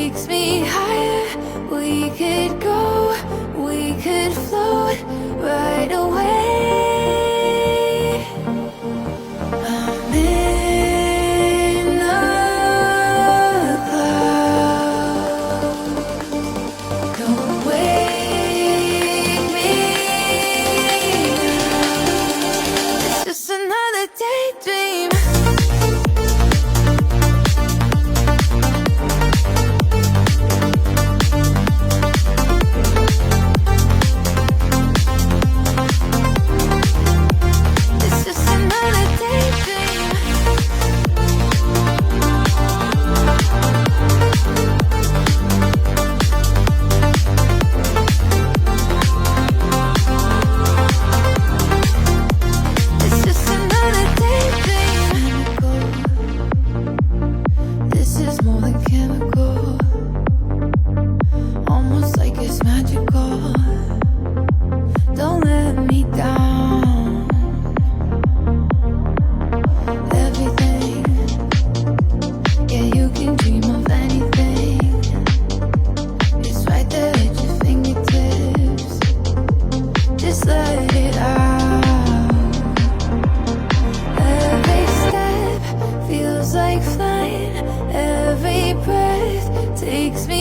takes me higher. We could go, we could float right away. I'm in the clouds. Don't wake me now. It's just another daydream. Don't let me down. Everything, yeah, you can dream of anything. It's right there at your fingertips. Just let it out. Every step feels like flying. Every breath takes me